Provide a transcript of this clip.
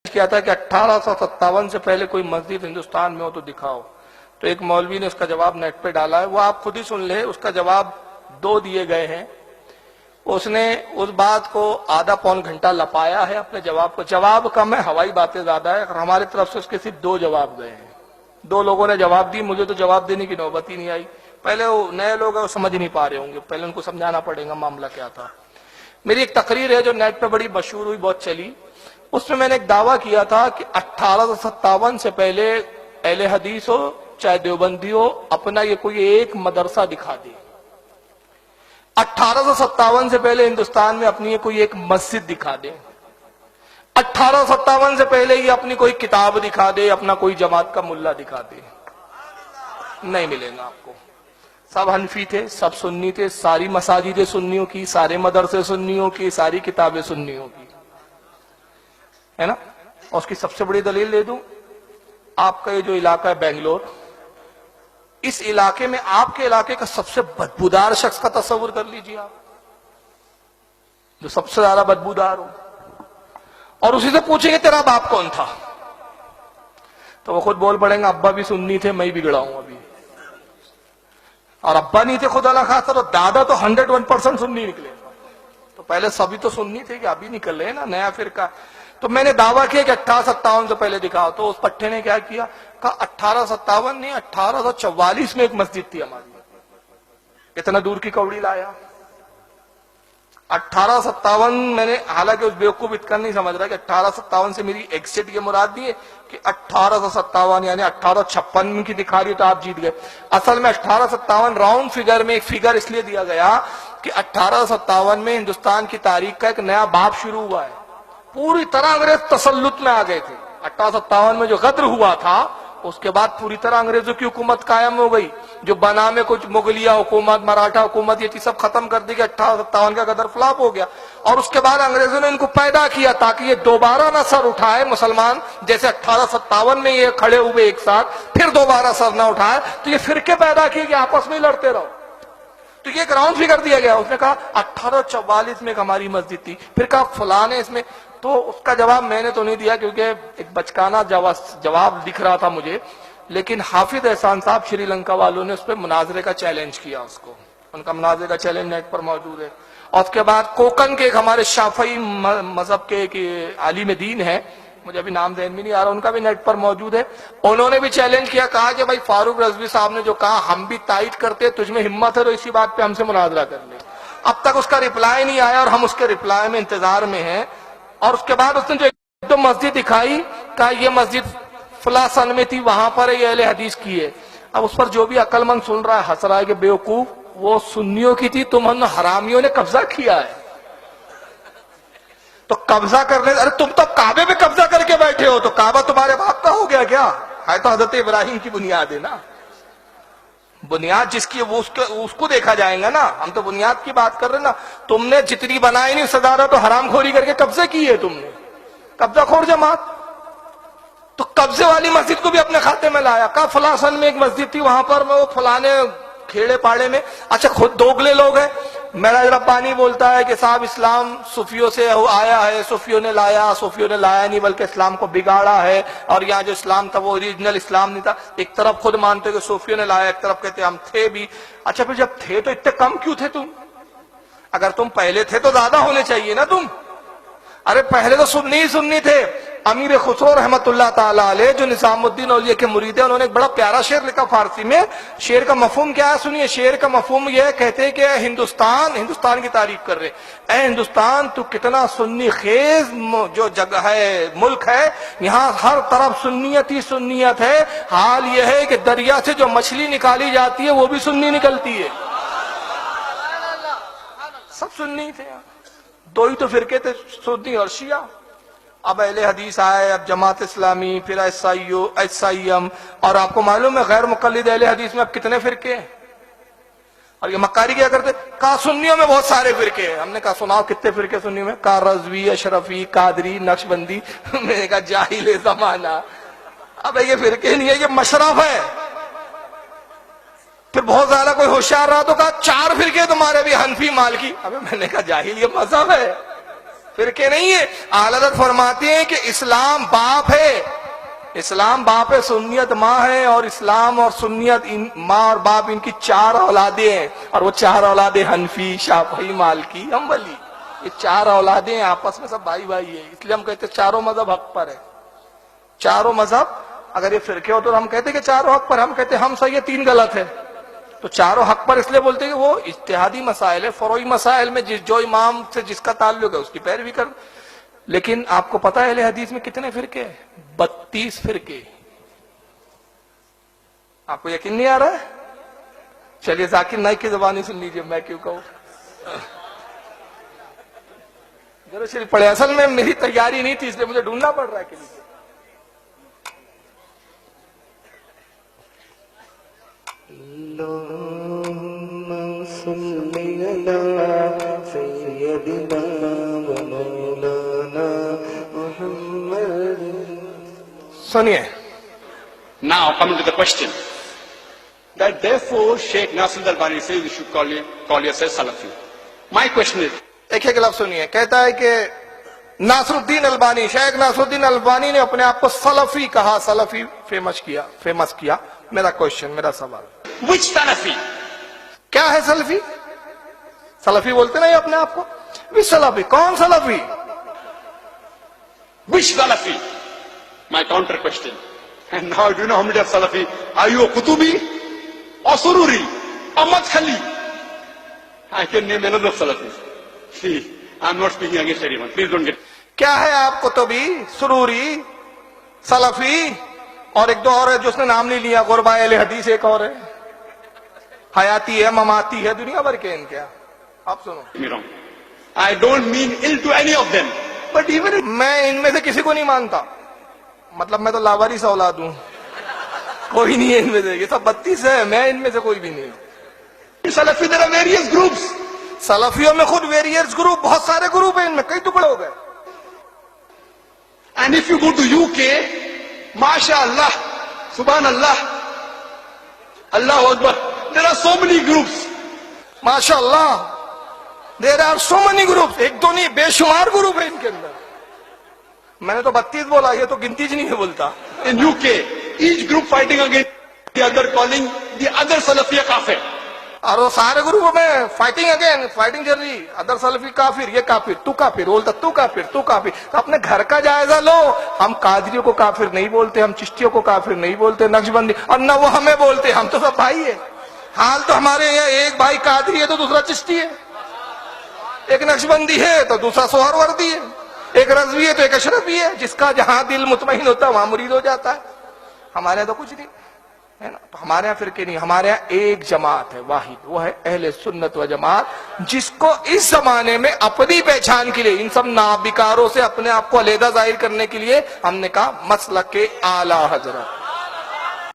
کیا تھا کہ 1857 سے پہلے کوئی مسجد ہندوستان میں ہو تو دکھاؤ. تو ایک مولوی نے اس کا جواب نیٹ پہ ڈالا ہے, وہ آپ خود ہی سن لیں. اس کا جواب 2 دیے گئے ہیں. اس نے اس بات کو آدھا پون گھنٹہ لپایا ہے اپنے جواب کو. جواب کم ہے, ہوائی باتیں زیادہ ہے. ہماری طرف سے اس کے صرف 2 جواب گئے ہیں. 2 لوگوں نے جواب دی, مجھے تو جواب دینے کی نوبت ہی نہیں آئی. پہلے وہ نئے لوگ ہیں, وہ سمجھ نہیں پا رہے ہوں گے, پہلے ان کو سمجھانا پڑے گا معاملہ کیا تھا. میری ایک تقریر ہے جو نیٹ پہ بڑی مشہور ہوئی, بہت چلی. اس میں نے ایک دعویٰ کیا تھا کہ 1857 سے پہلے اہل حدیث ہو چاہے دیوبندی ہو, اپنا یہ کوئی ایک مدرسہ دکھا دے. 1857 سے پہلے ہندوستان میں اپنی کوئی ایک مسجد دکھا دے. 1857 سے پہلے یہ اپنی کوئی کتاب دکھا دے, اپنا کوئی جماعت کا ملا دکھا دے. نہیں ملے گا آپ کو. سب حنفی تھے, سب سنی تھے, ساری مساجد سنیوں کی, سارے مدرسے سنیوں کی, ساری کتابیں سنیوں کی, ہے نا. اور اس کی سب سے بڑی دلیل دے دوں, آپ کا یہ جو علاقہ ہے بنگلور, اس علاقے میں آپ کے علاقے کا سب سے بدبودار شخص کا تصور کر لیجیے آپ, جو سب سے زیادہ بدبودار ہو, اور اسی سے پوچھیں گے تیرا باپ کون تھا, تو وہ خود بول پڑیں گے ابا بھی سنی تھے, میں بھی بگڑا ہوں ابھی. اور ابا نہیں تھے خدا نہ خاصا, تو دادا تو 101% سنی نکلے. تو پہلے سبھی تو سنی تھے کہ ابھی نکل رہے ہیں نا نیا فرقہ. تو میں نے دعویٰ کیا کہ 1857 سے پہلے دکھاؤ. تو اس پٹھے نے کیا کیا, کہا 1857 نہیں 1844 میں ایک مسجد تھی ہماری. اتنا دور کی کوڑی لایا. 1857 میں نے, حالانکہ اس بیوقوف اتنا نہیں سمجھ رہا کہ 1857 سے میری ایگزیکٹ یہ مراد نہیں ہے کہ 1857 یعنی 1856 کی دکھا رہی تو آپ جیت گئے. اصل میں 1857 راؤنڈ فگر میں ایک فگر اس لیے دیا گیا کہ 1857 میں ہندوستان کی تاریخ کا ایک نیا باب شروع ہوا ہے. پوری طرح انگریز تسلط میں آ گئے تھے. 1857 میں جو غدر ہوا تھا, اس کے بعد پوری طرح انگریزوں کی حکومت قائم ہو گئی. جو بنا میں کچھ مغلیہ حکومت, مراٹھا حکومت, یہ چیز سب ختم کر دی کہ 1857 کا غدر فلاپ ہو گیا. اور اس کے بعد انگریزوں نے ان کو پیدا کیا تاکہ یہ دوبارہ نہ سر اٹھائے مسلمان, جیسے 1857 میں یہ کھڑے ہوئے ایک ساتھ, پھر دوبارہ سر نہ اٹھائے. تو یہ فرقے پیدا کیے کہ آپس میں لڑتے رہو. تو یہ گراؤنڈ فگر دیا گیا. اس نے کہا 1844 میں ایک ہماری مسجد تھی. پھر کہا فلاں نے اس میں. تو اس کا جواب میں نے تو نہیں دیا کیونکہ ایک بچکانہ جواب دکھ رہا تھا مجھے, لیکن حافظ احسان صاحب شری لنکا والوں نے اس پہ مناظرے کا چیلنج کیا. اس کو ان کا مناظرے کا چیلنج نیٹ پر موجود ہے. اور اس کے بعد کوکن کے ایک ہمارے شافعی مذہب کے ایک عالم دین ہے, مجھے ابھی نام ذہن میں نہیں آ رہا, ان کا بھی نیٹ پر موجود ہے. انہوں نے بھی چیلنج کیا, کہا کہ بھائی فاروق رضوی صاحب نے جو کہا ہم بھی تائید کرتے, تجھ میں ہمت ہے تو اسی بات پہ ہم سے مناظرہ کر لیں. اب تک اس کا رپلائی نہیں آیا اور ہم اس کے رپلائی میں انتظار میں ہیں. اور اس کے بعد اس نے جو ایک دو مسجد دکھائی, کہا یہ مسجد فلاں سن میں تھی, وہاں پر یہ اہل حدیث کی ہے. اب اس پر جو بھی عقل مند سن رہا ہے ہنس رہا ہے کہ بیوقوف, وہ سنیوں کی تھی, تم حرامیوں نے قبضہ کیا ہے. تو قبضہ کرنے, ارے تم تو کعبے پہ قبضہ کر کے بیٹھے ہو, تو کعبہ تمہارے باپ کا ہو گیا کیا؟ ہے تو حضرت ابراہیم کی بنیاد ہے نا. بنیاد جس کی وہ اس کو دیکھا جائے گا نا. ہم تو بنیاد کی بات کر رہے ہیں نا. تم نے جتنی بنائی نہیں صدارہ تو حرام خوری کر کے قبضے کی ہے تم نے, قبضہ خور جماعت. تو قبضے والی مسجد کو بھی اپنے کھاتے میں لایا. کہا فلاں سن میں ایک مسجد تھی, وہاں پر وہ فلانے کھیڑے پاڑے میں. اچھا خود دوگلے لوگ ہیں. میرا ربانی بولتا ہے کہ صاحب اسلام صوفیوں سے آیا ہے, صوفیوں نے لایا, صوفیوں نے لایا نہیں بلکہ اسلام کو بگاڑا ہے, اور یہاں جو اسلام تھا وہ اوریجنل اسلام نہیں تھا. ایک طرف خود مانتے کہ صوفیوں نے لایا, ایک طرف کہتے ہم تھے بھی. اچھا پھر جب تھے تو اتنے کم کیوں تھے تم؟ اگر تم پہلے تھے تو زیادہ ہونے چاہیے نا تم. ارے پہلے تو سنی تھے. امیر خسرو رحمت اللہ تعالیٰ علیہ جو نظام الدین اولیاء کے مرید ہیں, انہوں نے ایک بڑا پیارا شعر لکھا فارسی میں. شعر کا مفہوم کیا ہے سنیے. شعر کا مفہوم یہ کہتے ہیں کہ ہندوستان کی تعریف کر رہے, اے ہندوستان تو کتنا سنی خیز جو جگہ ہے, ملک ہے, یہاں ہر طرف سنیت ہی سنیت ہے. حال یہ ہے کہ دریا سے جو مچھلی نکالی جاتی ہے وہ بھی سنی نکلتی ہے. سب سنی تھے. 2 ہی تو فرقے تھے, سنی اور شیعہ. اب اہل حدیث آئے, اب جماعت اسلامی, پھر ایس آئی ایم, اور آپ کو معلوم ہے غیر مقلد اہل حدیث میں اب کتنے فرقے ہیں. اور یہ مکاری کیا کرتے, کہا سنیوں میں بہت سارے فرقے ہیں. ہم نے کہا سناؤ کتنے فرقے سنیوں میں. کہا رضوی, اشرفی, قادری, نقشبندی. میں نے کہا جاہل زمانہ, اب یہ فرقے نہیں ہے, یہ مشرف ہے. پھر بہت زیادہ کوئی ہوشیار رہا تو کہا 4 فرقے تمہارے بھی, حنفی, مالکی. ابے میں نے کہا جاہل یہ مذہب ہے. فرقے نہیں ہے. اعلی حضرت فرماتے ہیں کہ اسلام باپ ہے، اسلام باپ ہے، سنیت ماں ہے، اور اسلام اور سنیت ماں اور باپ ان کی 4 اولادیں ہیں، اور وہ 4 اولادیں حنفی، شافعی، مالکی، حنبلی. یہ 4 اولادیں ہیں، آپس میں سب بھائی بھائی ہیں. اس لیے ہم کہتے ہیں چاروں مذہب حق پر ہے. چاروں مذہب، اگر یہ فرقے ہو تو ہم کہتے ہیں کہ چاروں حق پر، ہم کہتے ہیں ہم صحیح ہے 3 غلط ہے. تو چاروں حق پر اس لیے بولتے ہیں کہ وہ اجتہادی مسائل ہے، فروعی مسائل میں جو امام سے جس کا تعلق ہے اس کی پیروی کر. لیکن آپ کو پتا ہے اہل حدیث میں کتنے فرقے ہیں؟ 32 فرقے. آپ کو یقین نہیں آ رہا ہے؟ چلیے ذاکر نائک کی زبانی سن لیجیے، میں کیوں کہوں. ذرا شریف پڑھے، اصل میں میری تیاری نہیں تھی اس لیے مجھے ڈھونڈنا پڑ رہا ہے. کہ اللهم صل على سيدنا ومولانا محمد. سنیے، Now, coming to the question, that therefore Sheikh Nasir al-Albani says you should call yourself Salafi. My question is, ایک ایک لفظ سنیے. کہتا ہے کہ ناصر الدین البانی، شیخ ناصر الدین البانی نے اپنے آپ کو سلفی کہا، سلفی فیمس کیا. میرا کوشچن، میرا سوال، which Salafi? کیا ہے سلفی؟ سلفی بولتے نہیں اپنے آپ کو؟ بھی سلفی کون سلفی؟ Which Salafi? My counter question. And now do you know how many are Salafi? Are you a Qutubi or Sururi or Madkhali? I can name another of Salafis. See, I'm not speaking against anyone. Please don't get... کیا ہے آپ قطبی، سروری، سلفی، اور ایک دو اور ہے جو اس نے نام نہیں لیا، غربا اہل حدیث ایک اور ہے، حیاتی ہے، مماتی ہے، دنیا بھر کے ان کے. آپ سنو، me wrong. I don't mean ill to any of them. But even if میں ان میں سے کسی کو نہیں مانتا. مطلب میں تو لاوارث اولاد ہوں، کوئی نہیں ہے ان میں سے. یہ سب 32 ہے، میں ان میں سے کوئی بھی نہیں ہوں. Salafi, there are various groups. سلفیوں میں خود ویریئرز گروپ، بہت سارے گروپ ہیں، ان میں کئی ٹکڑے ہو گئے. And if you go to UK, MashaAllah, Subhanallah, Allahu Akbar, there are so many groups. ماشاء اللہ، there are so many group. ایک دو نہیں، بے شمار گروپ ہیں ان کے اندر. میں نے تو 32 بولا، یہ تو گنتی نہیں ہے بولتا. In UK, each group fighting against the other, calling the other Salafi a kafir. اور وہ سارے گروپوں میں فائٹنگ چل رہی. ادر سلفی کافر، یہ کافر، تو کافر بولتا، تو کافر، تو کافر. تو اپنے گھر کا جائزہ لو. ہم قادریوں کو کافر نہیں بولتے، ہم چشتیوں کو کافر نہیں بولتے، نقشبندی، اور نہ وہ ہمیں بولتے. ہم تو سب بھائی ہیں. حال تو ہمارے یہاں ایک بھائی قادری ہے تو دوسرا چشتی ہے، ایک نقشبندی ہے تو دوسرا سہروردی ہے، ایک رضوی ہے تو ایک اشرفی ہے. جس کا جہاں دل مطمئن ہوتا ہے وہاں مرید ہو جاتا ہے. ہمارے یہاں تو کچھ نہیں ہے نا. تو ہمارے یہاں فرقے نہیں، ہمارے یہاں ایک جماعت ہے واحد، وہ ہے اہل سنت و جماعت، جس کو اس زمانے میں اپنی پہچان کے لیے، ان سب نابکاروں سے اپنے آپ کو علیحدہ ظاہر کرنے کے لیے ہم نے کہا مسلک اعلی حضرت.